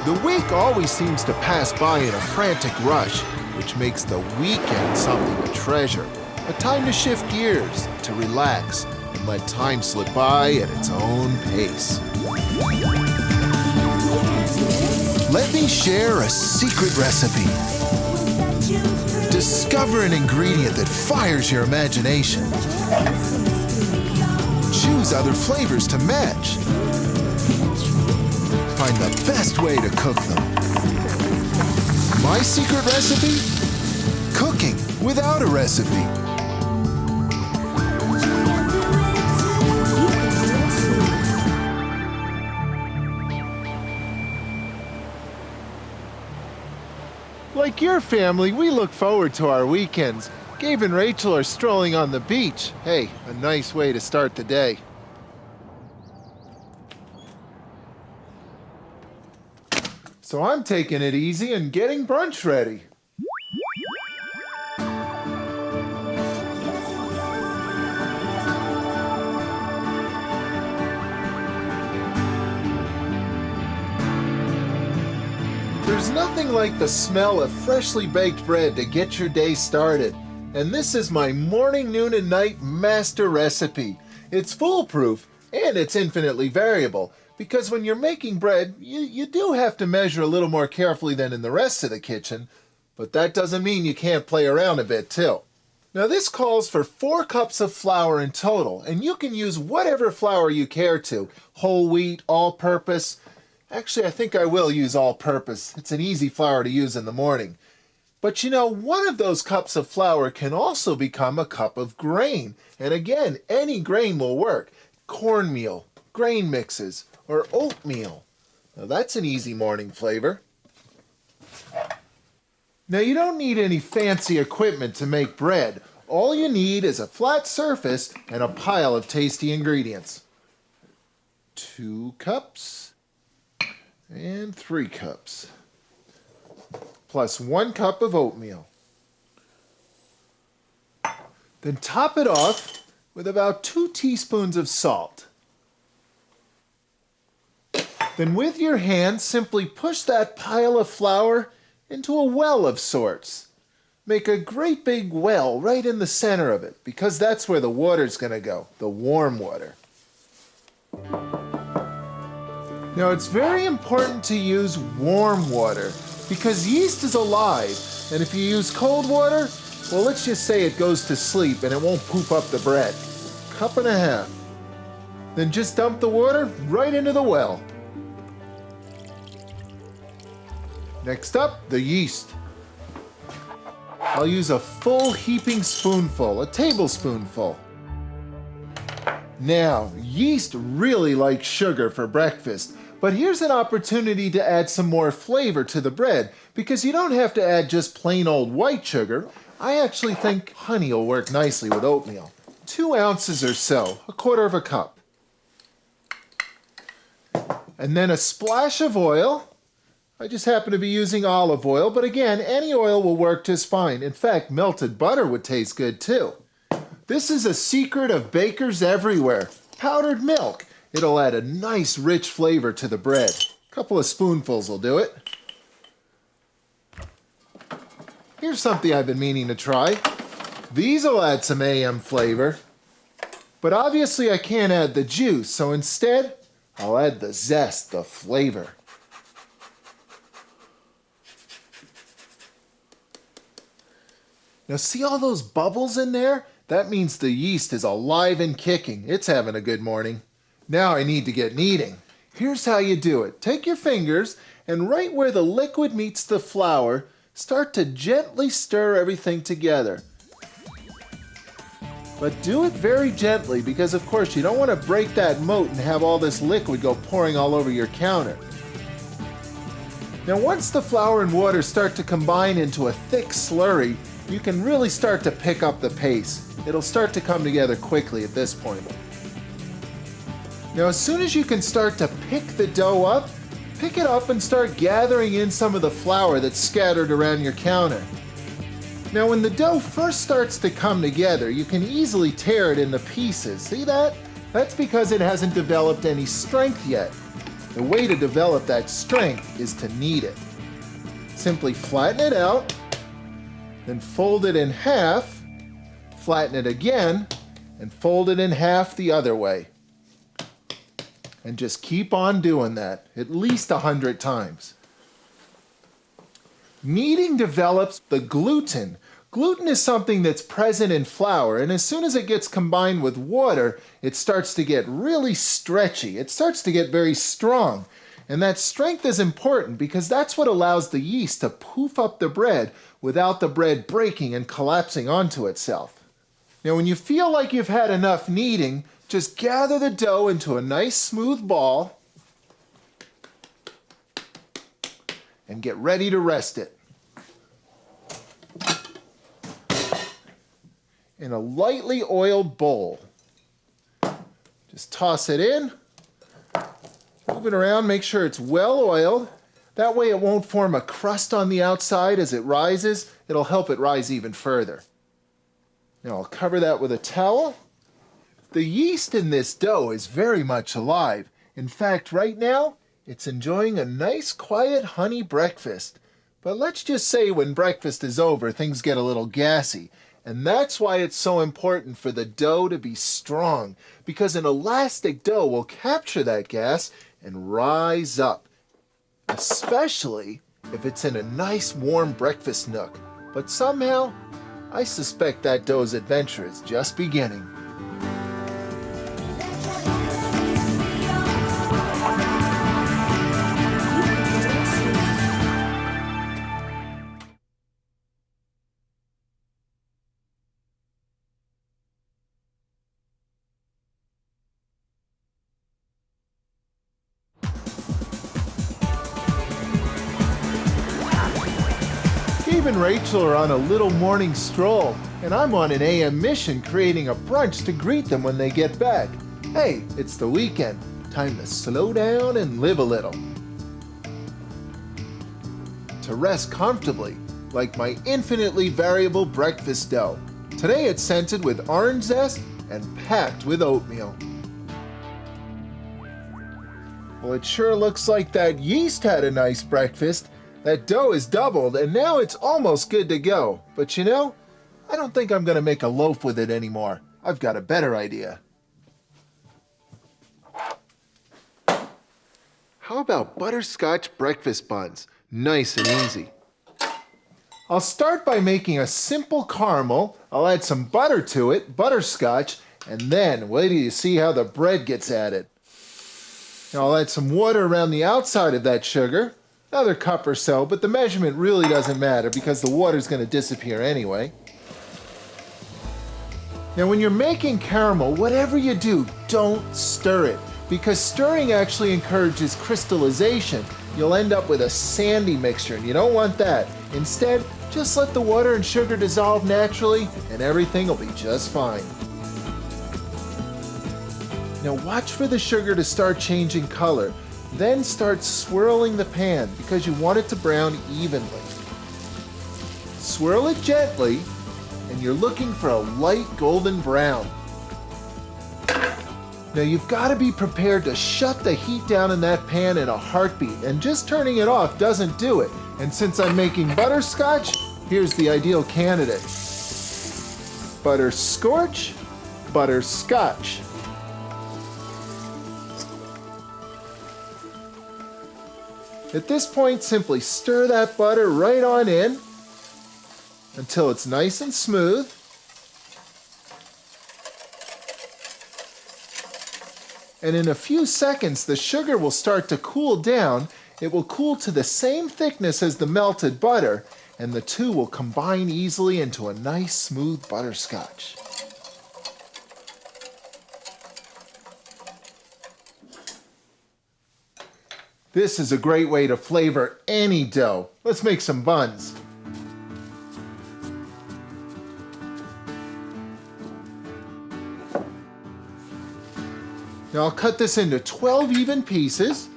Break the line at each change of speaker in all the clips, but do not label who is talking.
The week always seems to pass by in a frantic rush, which makes the weekend something to treasure. A time to shift gears, to relax, and let time slip by at its own pace. Let me share a secret recipe. Discover an ingredient that fires your imagination. Choose other flavors to match. Find the best way to cook them. My secret recipe? Cooking without a recipe. Like your family, we look forward to our weekends. Gabe and Rachel are strolling on the beach. Hey, a nice way to start the day. So I'm taking it easy and getting brunch ready. There's nothing like the smell of freshly baked bread to get your day started. And this is my morning, noon, and night master recipe. It's foolproof and it's infinitely variable. Because when you're making bread, you do have to measure a little more carefully than in the rest of the kitchen, but that doesn't mean you can't play around a bit too. Now this calls for 4 cups of flour in total, and you can use whatever flour you care to, whole wheat, all-purpose. Actually, I think I will use all-purpose. It's an easy flour to use in the morning. But you know, one of those cups of flour can also become a cup of grain. And again, any grain will work. Cornmeal, grain mixes, or oatmeal. Now that's an easy morning flavor. Now you don't need any fancy equipment to make bread. All you need is a flat surface and a pile of tasty ingredients. 2 cups and 3 cups. Plus 1 cup of oatmeal. Then top it off with about 2 teaspoons of salt. Then with your hand, simply push that pile of flour into a well of sorts. Make a great big well right in the center of it, because that's where the water's going to go, the warm water. Now it's very important to use warm water, because yeast is alive, and if you use cold water, well, let's just say it goes to sleep and it won't poop up the bread. 1.5 cups. Then just dump the water right into the well. Next up, the yeast. I'll use a full heaping spoonful, a tablespoonful. Now, yeast really likes sugar for breakfast, but here's an opportunity to add some more flavor to the bread, because you don't have to add just plain old white sugar. I actually think honey will work nicely with oatmeal. 2 ounces or so, 1/4 cup. And then a splash of oil. I just happen to be using olive oil, but again, any oil will work just fine. In fact, melted butter would taste good too. This is a secret of bakers everywhere. Powdered milk. It'll add a nice rich flavor to the bread. A couple of spoonfuls will do it. Here's something I've been meaning to try. These will add some AM flavor. But obviously I can't add the juice, so instead, I'll add the zest, the flavor. Now see all those bubbles in there? That means the yeast is alive and kicking. It's having a good morning. Now I need to get kneading. Here's how you do it. Take your fingers and right where the liquid meets the flour, start to gently stir everything together. But do it very gently because of course you don't want to break that moat and have all this liquid go pouring all over your counter. Now once the flour and water start to combine into a thick slurry, you can really start to pick up the pace. It'll start to come together quickly at this point. Now as soon as you can start to pick the dough up, pick it up and start gathering in some of the flour that's scattered around your counter. Now when the dough first starts to come together, you can easily tear it into pieces. See that? That's because it hasn't developed any strength yet. The way to develop that strength is to knead it. Simply flatten it out, then fold it in half, flatten it again, and fold it in half the other way. And just keep on doing that, at least 100 times. Kneading develops the gluten. Gluten is something that's present in flour, and as soon as it gets combined with water, it starts to get really stretchy. It starts to get very strong. And that strength is important because that's what allows the yeast to poof up the bread without the bread breaking and collapsing onto itself. Now, when you feel like you've had enough kneading, just gather the dough into a nice smooth ball and get ready to rest it. In a lightly oiled bowl. Just toss it in, move it around, make sure it's well oiled. That way it won't form a crust on the outside as it rises. It'll help it rise even further. Now I'll cover that with a towel. The yeast in this dough is very much alive. In fact, right now, it's enjoying a nice quiet honey breakfast. But let's just say when breakfast is over, things get a little gassy. And that's why it's so important for the dough to be strong, because an elastic dough will capture that gas and rise up, especially if it's in a nice warm breakfast nook. But somehow, I suspect that dough's adventure is just beginning. Steve and Rachel are on a little morning stroll, and I'm on an AM mission creating a brunch to greet them when they get back. Hey, it's the weekend. Time to slow down and live a little. To rest comfortably, like my infinitely variable breakfast dough. Today it's scented with orange zest and packed with oatmeal. Well, it sure looks like that yeast had a nice breakfast. That dough is doubled, and now it's almost good to go. But you know, I don't think I'm going to make a loaf with it anymore. I've got a better idea. How about butterscotch breakfast buns? Nice and easy. I'll start by making a simple caramel. I'll add some butter to it, butterscotch, and then wait till you see how the bread gets added. Now I'll add some water around the outside of that sugar. Another cup or so, but the measurement really doesn't matter because the water's going to disappear anyway. Now when you're making caramel, whatever you do, don't stir it, because stirring actually encourages crystallization. You'll end up with a sandy mixture, and you don't want that. Instead, just let the water and sugar dissolve naturally, and everything will be just fine. Now watch for the sugar to start changing color. Then start swirling the pan because you want it to brown evenly. Swirl it gently, and you're looking for a light golden brown. Now you've got to be prepared to shut the heat down in that pan in a heartbeat, and just turning it off doesn't do it. And since I'm making butterscotch, here's the ideal candidate. Butterscotch, butterscotch. At this point, simply stir that butter right on in until it's nice and smooth. And in a few seconds, the sugar will start to cool down. It will cool to the same thickness as the melted butter, and the two will combine easily into a nice smooth butterscotch. This is a great way to flavor any dough. Let's make some buns. Now I'll cut this into 12 even pieces.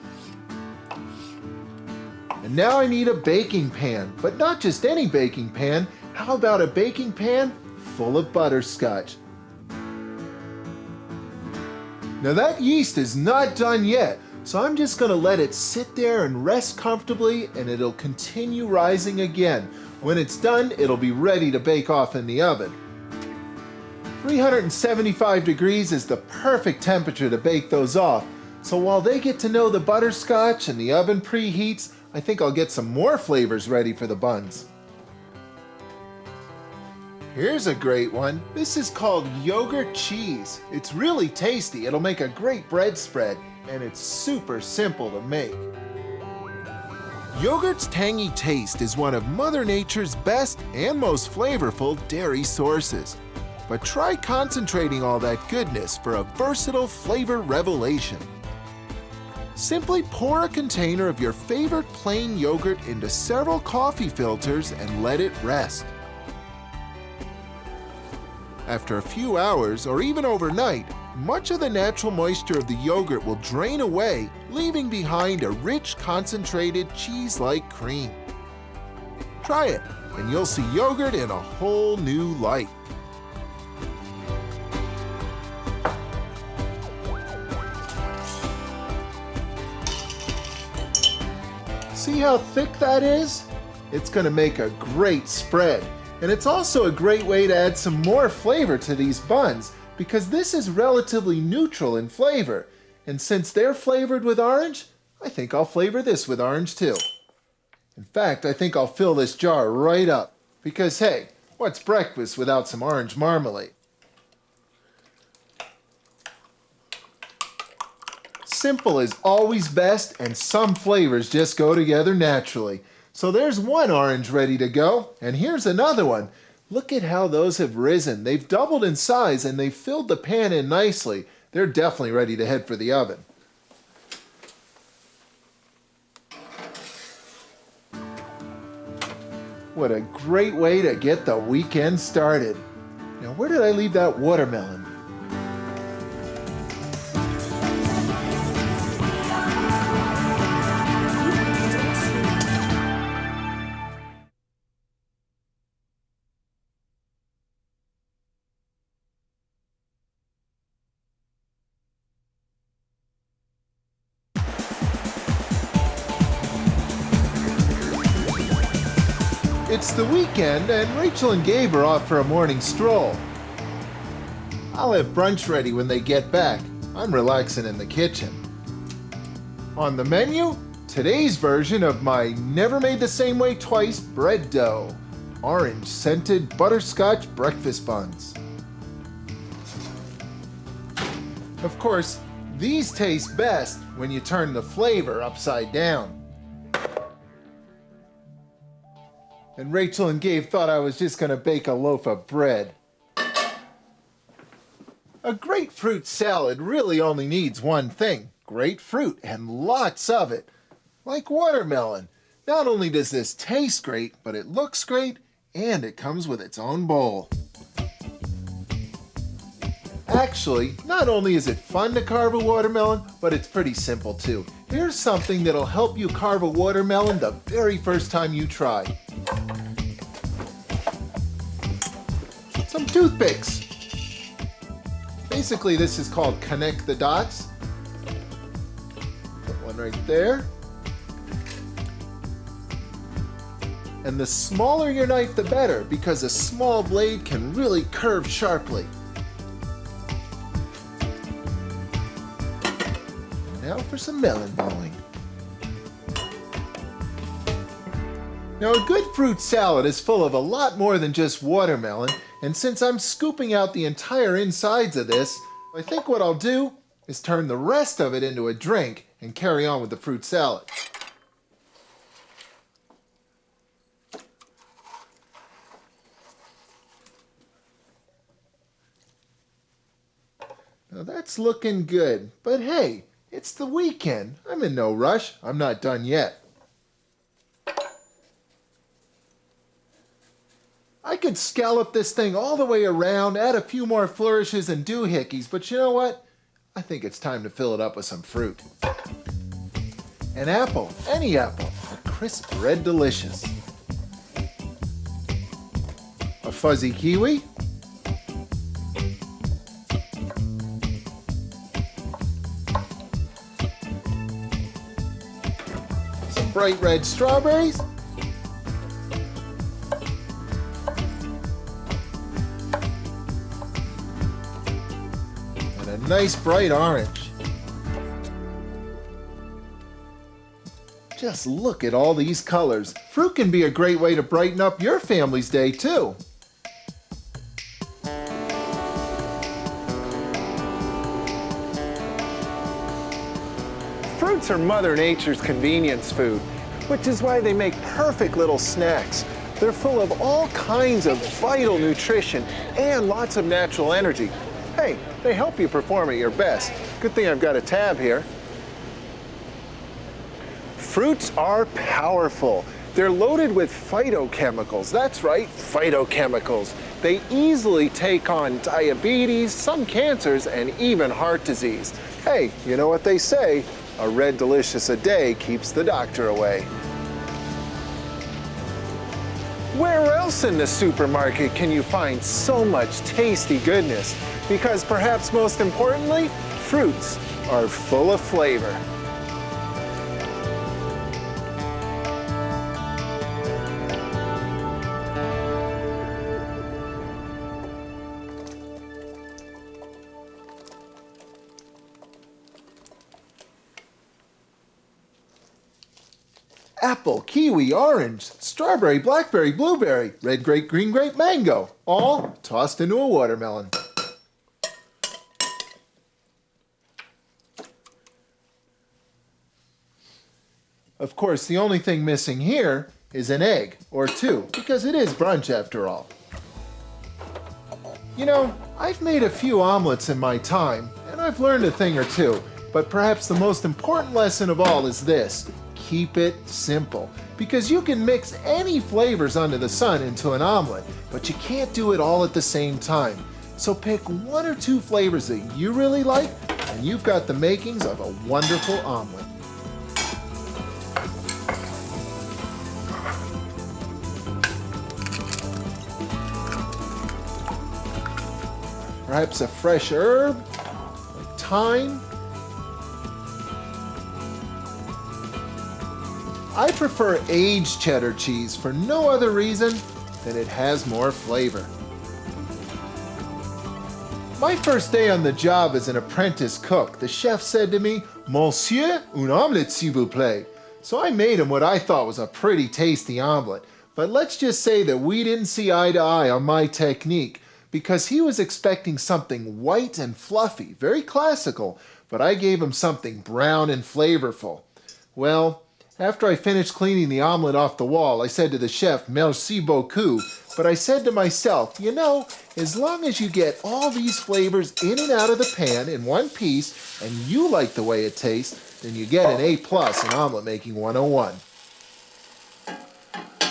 And now I need a baking pan, but not just any baking pan. How about a baking pan full of butterscotch? Now that yeast is not done yet. So I'm just going to let it sit there and rest comfortably, and it'll continue rising again. When it's done, it'll be ready to bake off in the oven. 375 degrees is the perfect temperature to bake those off. So while they get to know the butterscotch and the oven preheats, I think I'll get some more flavors ready for the buns. Here's a great one. This is called yogurt cheese. It's really tasty. It'll make a great bread spread, and it's super simple to make. Yogurt's tangy taste is one of Mother Nature's best and most flavorful dairy sources. But try concentrating all that goodness for a versatile flavor revelation. Simply pour a container of your favorite plain yogurt into several coffee filters and let it rest. After a few hours or even overnight, much of the natural moisture of the yogurt will drain away, leaving behind a rich, concentrated, cheese-like cream. Try it, and you'll see yogurt in a whole new light. See how thick that is? It's going to make a great spread. And it's also a great way to add some more flavor to these buns, because this is relatively neutral in flavor. And since they're flavored with orange, I think I'll flavor this with orange too. In fact, I think I'll fill this jar right up. Because hey, what's breakfast without some orange marmalade? Simple is always best, and some flavors just go together naturally. So there's one orange ready to go, and here's another one. Look at how those have risen. They've doubled in size and they've filled the pan in nicely. They're definitely ready to head for the oven. What a great way to get the weekend started. Now, where did I leave that watermelon? It's the weekend, and Rachel and Gabe are off for a morning stroll. I'll have brunch ready when they get back. I'm relaxing in the kitchen. On the menu, today's version of my never made the same way twice bread dough. Orange scented butterscotch breakfast buns. Of course, these taste best when you turn the flavor upside down. And Rachel and Gabe thought I was just going to bake a loaf of bread. A grapefruit salad really only needs one thing: grapefruit, and lots of it. Like watermelon. Not only does this taste great, but it looks great, and it comes with its own bowl. Actually, not only is it fun to carve a watermelon, but it's pretty simple too. Here's something that'll help you carve a watermelon the very first time you try. Some toothpicks. Basically, this is called connect the dots. Put one right there. And the smaller your knife, the better, because a small blade can really curve sharply. Now for some melon balling. Now, a good fruit salad is full of a lot more than just watermelon, and since I'm scooping out the entire insides of this, I think what I'll do is turn the rest of it into a drink and carry on with the fruit salad. Now that's looking good, but hey, it's the weekend. I'm in no rush. I'm not done yet. I could scallop this thing all the way around, add a few more flourishes and doohickeys, but you know what? I think it's time to fill it up with some fruit. An apple, any apple, a crisp red delicious. A fuzzy kiwi. bright red strawberries, and a nice bright orange. Just look at all these colors. Fruit can be a great way to brighten up your family's day too. Fruits are Mother Nature's convenience food, which is why they make perfect little snacks. They're full of all kinds of vital nutrition and lots of natural energy. Hey, they help you perform at your best. Good thing I've got a tab here. Fruits are powerful. They're loaded with phytochemicals. That's right, phytochemicals. They easily take on diabetes, some cancers, and even heart disease. Hey, you know what they say? A red delicious a day keeps the doctor away. Where else in the supermarket can you find so much tasty goodness? Because perhaps most importantly, fruits are full of flavor. Apple, kiwi, orange, strawberry, blackberry, blueberry, red grape, green grape, mango, all tossed into a watermelon. Of course, the only thing missing here is an egg or two, because it is brunch after all. You know, I've made a few omelets in my time, and I've learned a thing or two, but perhaps the most important lesson of all is this: keep it simple, because you can mix any flavors under the sun into an omelet, but you can't do it all at the same time. So pick one or two flavors that you really like, and you've got the makings of a wonderful omelet. Perhaps a fresh herb, like thyme. I prefer aged cheddar cheese for no other reason than it has more flavor. My first day on the job as an apprentice cook, the chef said to me, "Monsieur, une omelette s'il vous plaît." So I made him what I thought was a pretty tasty omelet. But let's just say that we didn't see eye to eye on my technique, because he was expecting something white and fluffy, very classical, but I gave him something brown and flavorful. Well, after I finished cleaning the omelet off the wall, I said to the chef, "Merci beaucoup," but I said to myself, you know, as long as you get all these flavors in and out of the pan in one piece, and you like the way it tastes, then you get an A+ in Omelet Making 101.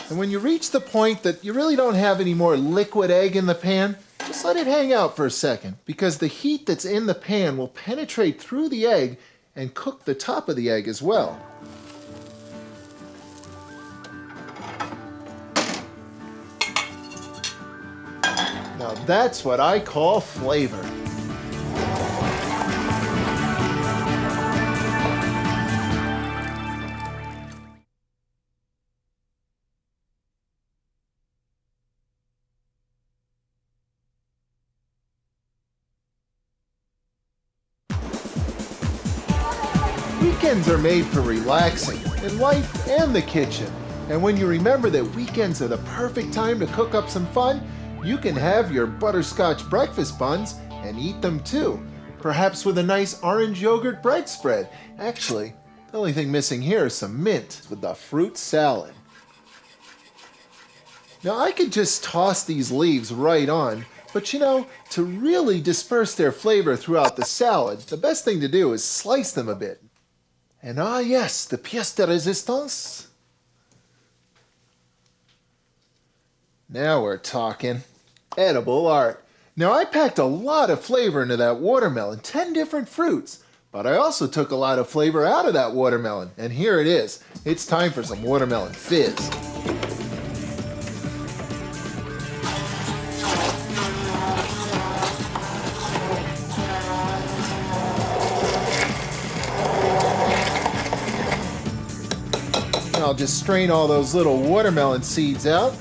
And when you reach the point that you really don't have any more liquid egg in the pan, just let it hang out for a second, because the heat that's in the pan will penetrate through the egg and cook the top of the egg as well. Now that's what I call flavor. Weekends are made for relaxing in life and the kitchen. And when you remember that weekends are the perfect time to cook up some fun, you can have your butterscotch breakfast buns and eat them too. Perhaps with a nice orange yogurt bread spread. Actually, the only thing missing here is some mint with the fruit salad. Now I could just toss these leaves right on, but you know, to really disperse their flavor throughout the salad, the best thing to do is slice them a bit. And ah yes, the pièce de résistance. Now we're talking. Edible art. Now I packed a lot of flavor into that watermelon, 10 different fruits. But I also took a lot of flavor out of that watermelon, and here it is. It's time for some watermelon fizz. I'll just strain all those little watermelon seeds out.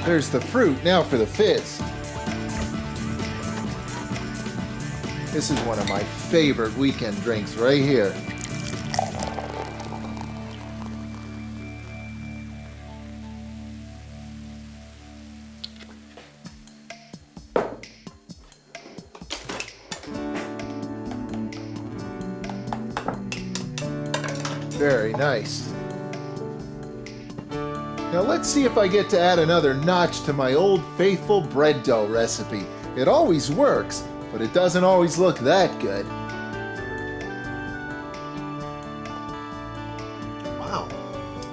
There's the fruit. Now for the fizz. This is one of my favorite weekend drinks right here. Very nice. Now let's see if I get to add another notch to my old faithful bread dough recipe. It always works, but it doesn't always look that good. Wow,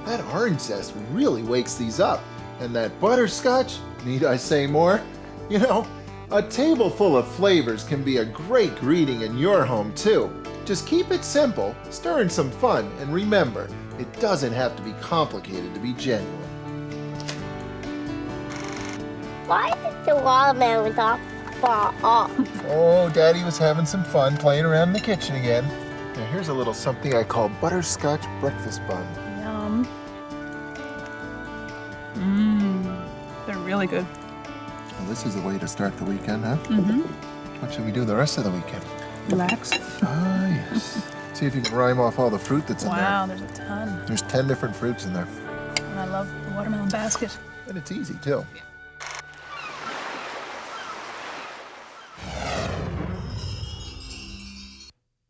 that orange zest really wakes these up. And that butterscotch, need I say more? You know, a table full of flavors can be a great greeting in your home too. Just keep it simple, stir in some fun, and remember, it doesn't have to be complicated to be genuine.
Why did the watermelon fall off?
Oh, Daddy was having some fun playing around in the kitchen again. Now here's a little something I call butterscotch breakfast bun.
Yum. They're really good.
Well, this is the way to start the weekend, huh?
Mm-hmm.
What should we do the rest of the weekend?
Relax.
Ah, yes. See if you can rhyme off all the fruit that's in there.
Wow, there's a ton.
There's 10 different fruits in there.
And I love the watermelon basket.
And it's easy, too.
Yeah.